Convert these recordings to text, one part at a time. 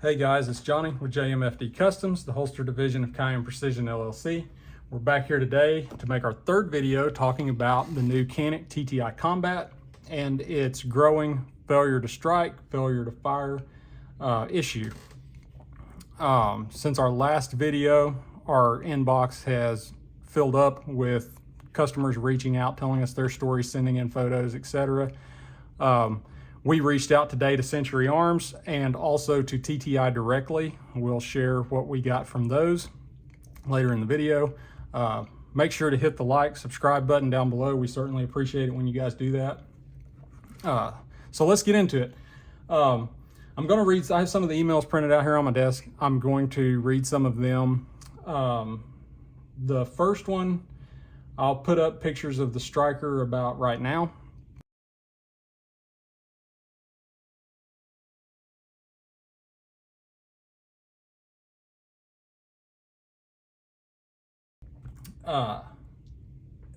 Hey guys, it's Johnny with JMFD Customs, the holster division of Canik Precision LLC. We're back here today to make our third video talking about the new Canik TTI Combat and its growing failure to strike, failure to fire issue. Since our last video, our inbox has filled up with customers reaching out, telling us their stories, sending in photos, etc. We reached out today to Century Arms and also to TTI directly. We'll share what we got from those later in the video. Make sure to hit the like, subscribe button down below. We certainly appreciate it when you guys do that. So let's get into it. I'm going to read, I have some of the emails printed out here on my desk. I'm going to read some of them. The first one, I'll put up pictures of the striker about right now.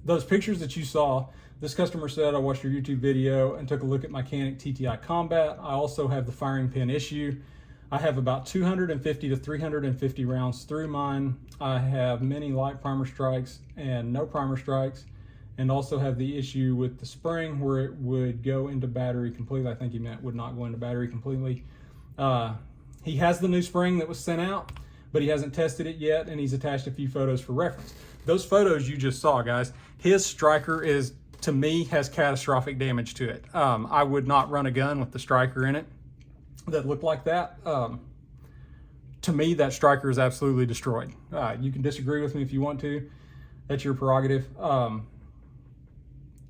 Those pictures that you saw, this customer said, I watched your YouTube video and took a look at my Canik TTI Combat. I also have the firing pin issue. I have about 250 to 350 rounds through mine. I have many light primer strikes and no primer strikes, and also have the issue with the spring where it would go into battery completely. I think he meant would not go into battery completely. He has the new spring that was sent out, but he hasn't tested it yet, and he's attached a few photos for reference. Those photos you just saw, guys, his striker is, to me, has catastrophic damage to it. I would not run a gun with the striker in it that looked like that. To me, that striker is absolutely destroyed. You can disagree with me if you want to. That's your prerogative.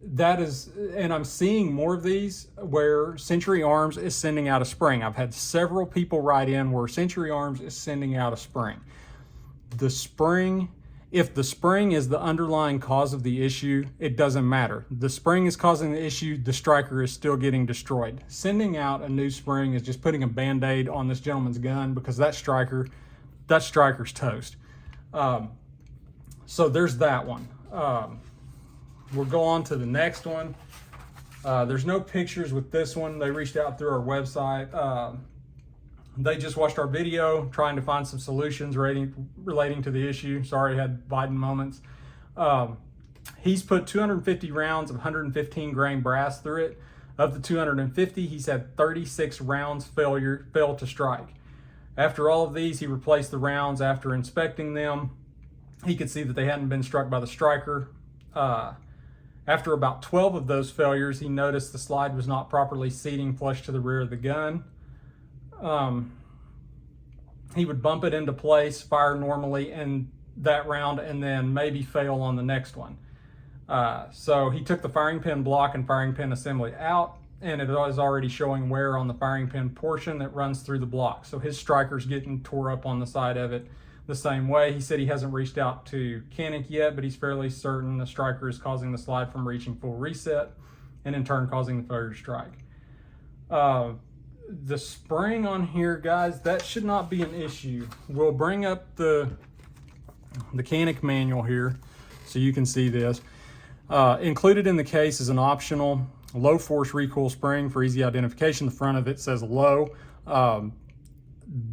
That is, and I'm seeing more of these where Century Arms is sending out a spring. I've had several people write in where Century Arms is sending out a spring. The spring, if the spring is the underlying cause of the issue, it doesn't matter. The spring is causing the issue, the striker is still getting destroyed. Sending out a new spring is just putting a Band-Aid on this gentleman's gun, because that striker's toast. So there's that one. We'll go on to the next one. There's no pictures with this one. They reached out through our website. They just watched our video trying to find some solutions relating to the issue. Sorry, I had Biden moments. He's put 250 rounds of 115 grain brass through it. Of the 250, he's had 36 rounds fail to strike. After all of these, he replaced the rounds. After inspecting them, he could see that they hadn't been struck by the striker. After about 12 of those failures, he noticed the slide was not properly seating flush to the rear of the gun. He would bump it into place, fire normally in that round, and then maybe fail on the next one. So he took the firing pin block and firing pin assembly out, and it was already showing wear on the firing pin portion that runs through the block. So his striker's getting tore up on the side of it the same way. He said he hasn't reached out to Canik yet, but he's fairly certain the striker is causing the slide from reaching full reset, and in turn causing the failure to strike. The spring on here, guys, that should not be an issue. We'll bring up the Canik manual here so you can see this. Included in the case is an optional low force recoil spring for easy identification. The front of it says low.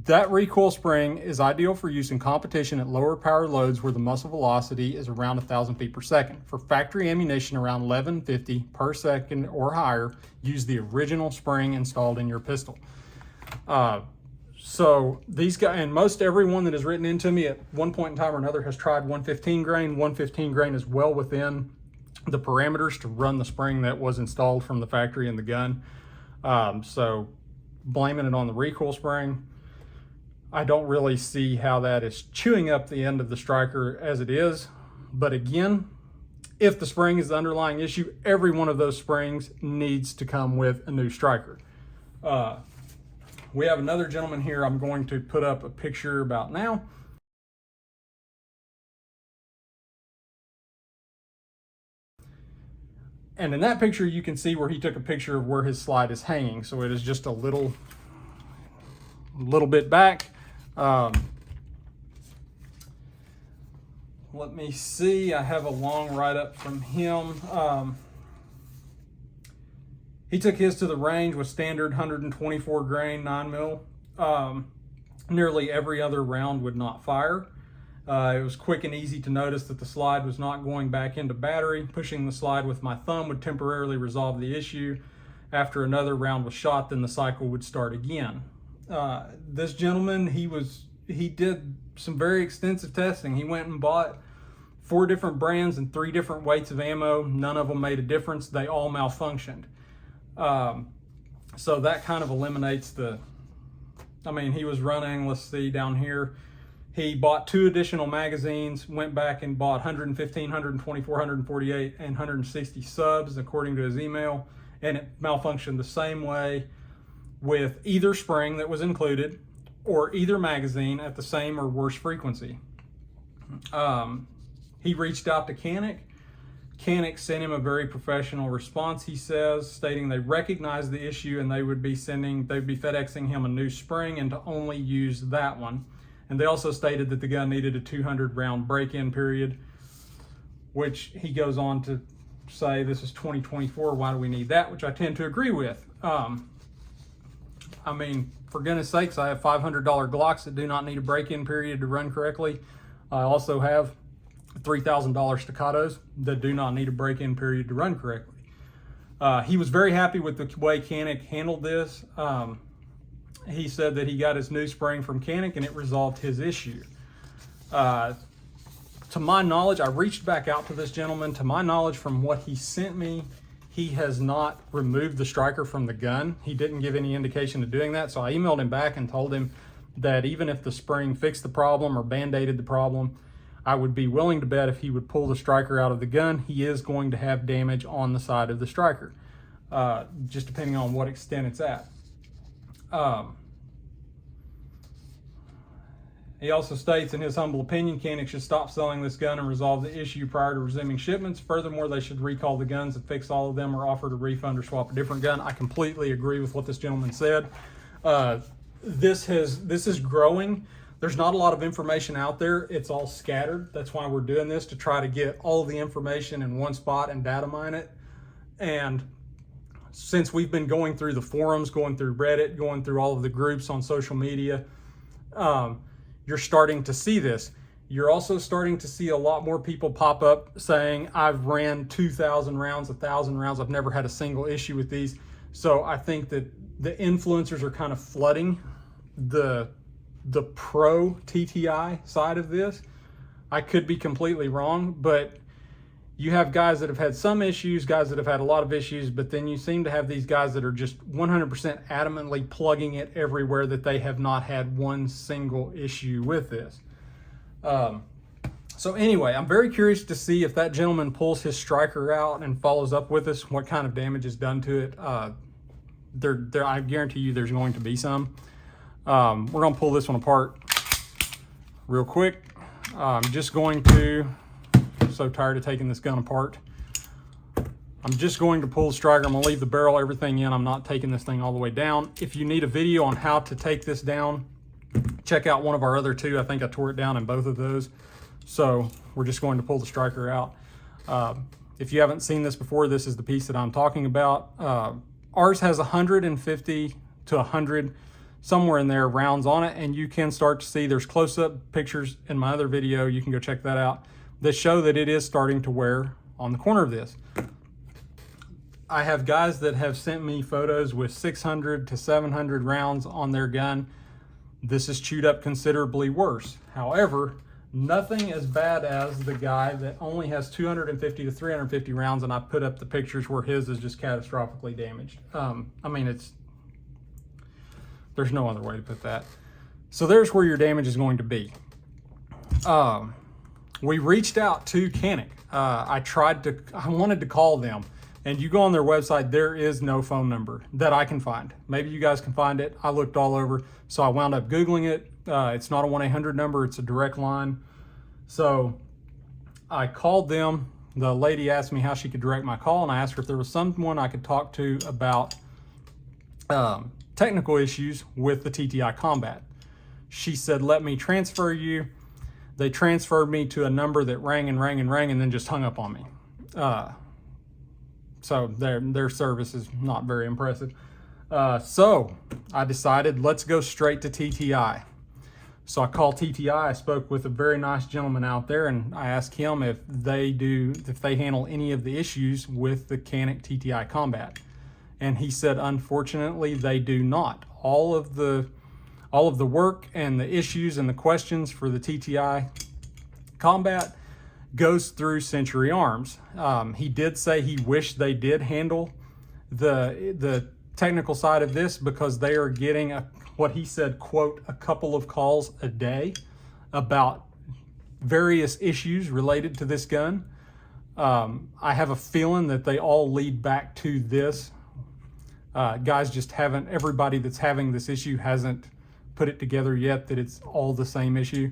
That recoil spring is ideal for use in competition at lower power loads where the muzzle velocity is around 1,000 feet per second. For factory ammunition around 1150 per second or higher, use the original spring installed in your pistol. So these guys, and most everyone that has written into me at one point in time or another has tried 115 grain. 115 grain is well within the parameters to run the spring that was installed from the factory in the gun. So blaming it on the recoil spring, I don't really see how that is chewing up the end of the striker as it is. But again, if the spring is the underlying issue, every one of those springs needs to come with a new striker. We have another gentleman here I'm going to put up a picture about now. And in that picture, you can see where he took a picture of where his slide is hanging. So it is just a little bit back. Let me see, I have a long write-up from him. He took his to the range with standard 124 grain 9 mil. nearly every other round would not fire. It was quick and easy to notice that the slide was not going back into battery. Pushing the slide with my thumb would temporarily resolve the issue. After another round was shot, then the cycle would start again. This gentleman, he did some very extensive testing. He went and bought 4 different brands and 3 different weights of ammo. None of them made a difference. They all malfunctioned. So that kind of eliminates he was running, let's see down here, he bought 2 additional magazines, went back and bought 115, 124, 148, and 160 subs according to his email, and it malfunctioned the same way with either spring that was included or either magazine at the same or worse frequency. He reached out to Canik. Canik sent him a very professional response, he says, stating they recognized the issue and they'd be FedExing him a new spring and to only use that one. And they also stated that the gun needed a 200 round break-in period, which he goes on to say this is 2024, why do we need that? Which I tend to agree with. For goodness sakes, I have $500 Glocks that do not need a break-in period to run correctly. I also have $3,000 Staccatos that do not need a break-in period to run correctly. He was very happy with the way Canik handled this. He said that he got his new spring from Canik and it resolved his issue. To my knowledge, I reached back out to this gentleman. To my knowledge, from what he sent me, he has not removed the striker from the gun. He didn't give any indication of doing that. So I emailed him back and told him that even if the spring fixed the problem or band-aided the problem, I would be willing to bet if he would pull the striker out of the gun, he is going to have damage on the side of the striker, just depending on what extent it's at. He also states, in his humble opinion, Canik should stop selling this gun and resolve the issue prior to resuming shipments. Furthermore, they should recall the guns and fix all of them or offer to refund or swap a different gun. I completely agree with what this gentleman said. This is growing. There's not a lot of information out there. It's all scattered. That's why we're doing this, to try to get all of the information in one spot and data mine it. And since we've been going through the forums, going through Reddit, going through all of the groups on social media, you're starting to see this. You're also starting to see a lot more people pop up saying, I've ran 2,000 rounds, 1,000 rounds. I've never had a single issue with these. So I think that the influencers are kind of flooding the pro TTI side of this. I could be completely wrong, but you have guys that have had some issues, guys that have had a lot of issues, but then you seem to have these guys that are just 100% adamantly plugging it everywhere that they have not had one single issue with this. So anyway, I'm very curious to see if that gentleman pulls his striker out and follows up with us, what kind of damage is done to it. I guarantee you there's going to be some. We're going to pull this one apart real quick. I'm just going to, I'm so tired of taking this gun apart. I'm just going to pull the striker. I'm going to leave the barrel, everything in. I'm not taking this thing all the way down. If you need a video on how to take this down, check out one of our other 2. I think I tore it down in both of those. So we're just going to pull the striker out. If you haven't seen this before, this is the piece that I'm talking about. Ours has 150 to 100, somewhere in there, rounds on it, and you can start to see there's close-up pictures in my other video. You can go check that out, that show that it is starting to wear on the corner of this. I have guys that have sent me photos with 600 to 700 rounds on their gun. This is chewed up considerably worse. However, nothing as bad as the guy that only has 250 to 350 rounds, and I put up the pictures where his is just catastrophically damaged. There's no other way to put that. So there's where your damage is going to be. We reached out to Canik. I wanted to call them, and you go on their website, there is no phone number that I can find. Maybe you guys can find it. I looked all over, so I wound up Googling it. It's not a 1-800 number, it's a direct line. So I called them. The lady asked me how she could direct my call, and I asked her if there was someone I could talk to about technical issues with the TTI Combat. She said, let me transfer you. They transferred me to a number that rang and rang and rang and then just hung up on me. So their service is not very impressive. So I decided, let's go straight to TTI. So I called TTI. I spoke with a very nice gentleman out there, and I asked him if they handle any of the issues with the Canik TTI Combat. And he said, unfortunately, they do not. All of the work and the issues and the questions for the TTI Combat goes through Century Arms. He did say he wished they did handle the technical side of this, because they are getting what he said, quote, a couple of calls a day about various issues related to this gun. I have a feeling that they all lead back to this. Guys just haven't, everybody that's having this issue hasn't put it together yet that it's all the same issue.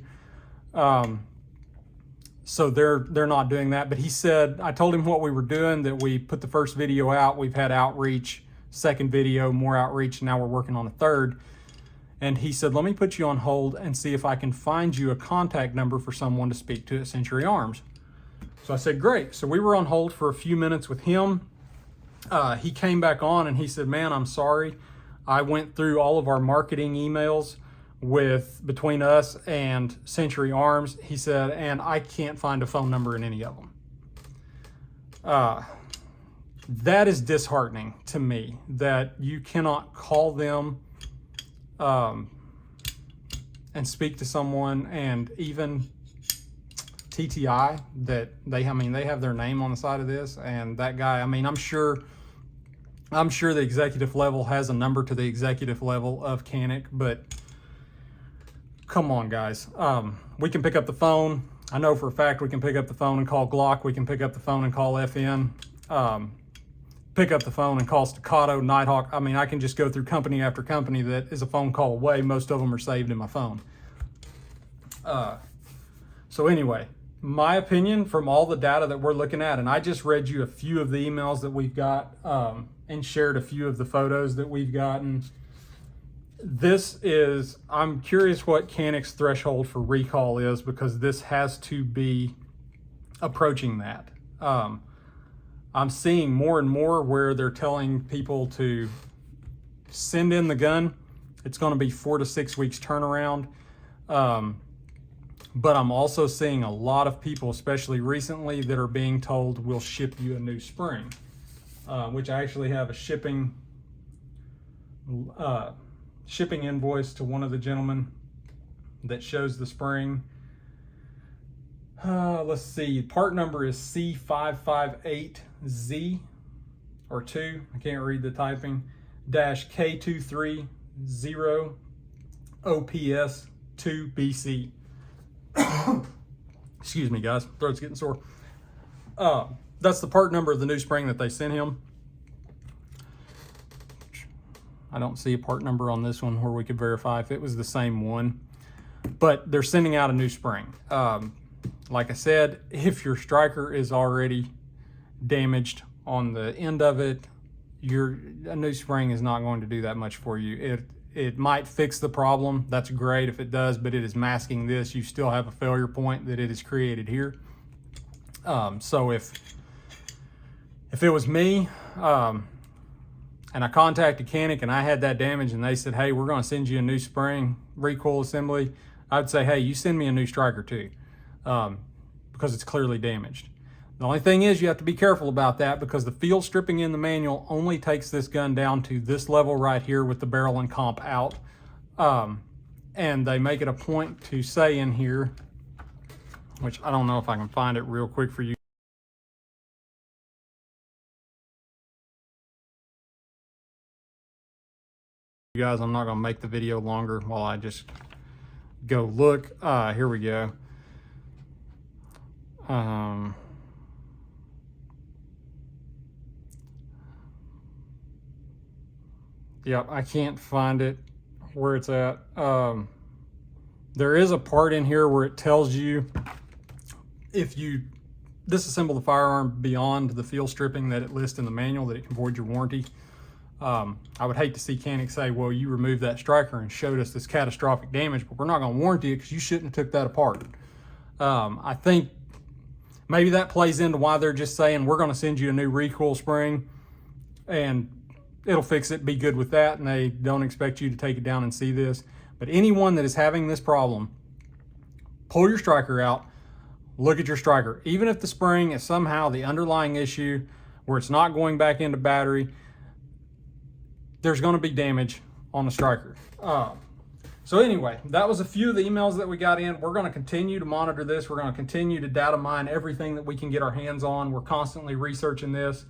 So they're not doing that. But he said, I told him what we were doing, that we put the first video out, we've had outreach, second video, more outreach, and now we're working on a third. And he said, let me put you on hold and see if I can find you a contact number for someone to speak to at Century Arms. So I said, great. So we were on hold for a few minutes with him. He came back on and he said, man, I'm sorry. I went through all of our marketing emails between us and Century Arms. He said, and I can't find a phone number in any of them. That is disheartening to me, that you cannot call them and speak to someone, and even TTI, that they have their name on the side of this, and that guy, I'm sure the executive level has a number to the executive level of Canik, but come on, guys. We can pick up the phone. I know for a fact we can pick up the phone and call Glock. We can pick up the phone and call FN. Pick up the phone and call Staccato, Nighthawk. I can just go through company after company that is a phone call away. Most of them are saved in my phone. So anyway, my opinion from all the data that we're looking at, and I just read you a few of the emails that we've got and shared a few of the photos that we've gotten. I'm curious what Canik's threshold for recall is, because this has to be approaching that. I'm seeing more and more where they're telling people to send in the gun. It's going to be 4 to 6 weeks turnaround. But I'm also seeing a lot of people, especially recently, that are being told we'll ship you a new spring, which I actually have a shipping invoice to one of the gentlemen that shows the spring. Let's see, part number is C558Z or 2, I can't read the typing, dash K230 OPS 2BC. Excuse me, guys, throat's getting sore. That's the part number of the new spring that they sent him. I don't see a part number on this one where we could verify if it was the same one, but they're sending out a new spring. Like I said, if your striker is already damaged on the end of it, a new spring is not going to do that much for you. It might fix the problem. That's great if it does, but it is masking this. You still have a failure point that it has created here. So if it was me, and I contacted Canik and I had that damage and they said, hey, we're going to send you a new spring recoil assembly, I'd say, hey, you send me a new striker too, because it's clearly damaged. The only thing is you have to be careful about that, because the field stripping in the manual only takes this gun down to this level right here with the barrel and comp out. And they make it a point to say in here, which I don't know if I can find it real quick for you. Guys, I'm not going to make the video longer while I just go look. Here we go. Yep, I can't find it where it's at. There is a part in here where it tells you if you disassemble the firearm beyond the field stripping that it lists in the manual, that it can void your warranty. I would hate to see Canik say, well, you removed that striker and showed us this catastrophic damage, but we're not going to warranty it because you shouldn't have took that apart. I think maybe that plays into why they're just saying, we're going to send you a new recoil spring and it'll fix it, be good with that, and they don't expect you to take it down and see this. But anyone that is having this problem, pull your striker out, look at your striker. Even if the spring is somehow the underlying issue where it's not going back into battery, there's going to be damage on the striker. So anyway, that was a few of the emails that we got in. We're going to continue to monitor this. We're going to continue to data mine everything that we can get our hands on. We're constantly researching this.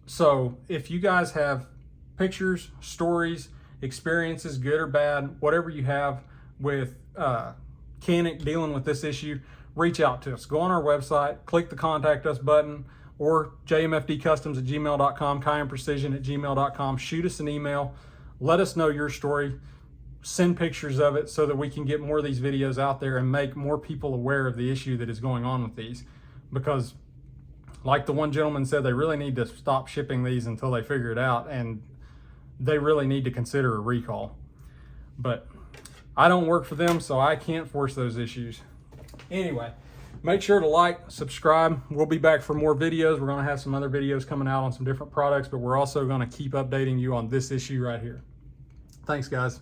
So if you guys have pictures, stories, experiences, good or bad, whatever you have with Canik dealing with this issue, reach out to us. Go on our website, click the contact us button, or jmfdcustoms@gmail.com, kyanprecision@gmail.com. Shoot us an email. Let us know your story. Send pictures of it so that we can get more of these videos out there and make more people aware of the issue that is going on with these. Because like the one gentleman said, they really need to stop shipping these until they figure it out, and they really need to consider a recall. But I don't work for them, so I can't force those issues. Anyway, make sure to like, subscribe. We'll be back for more videos. We're going to have some other videos coming out on some different products, but we're also going to keep updating you on this issue right here. Thanks, guys.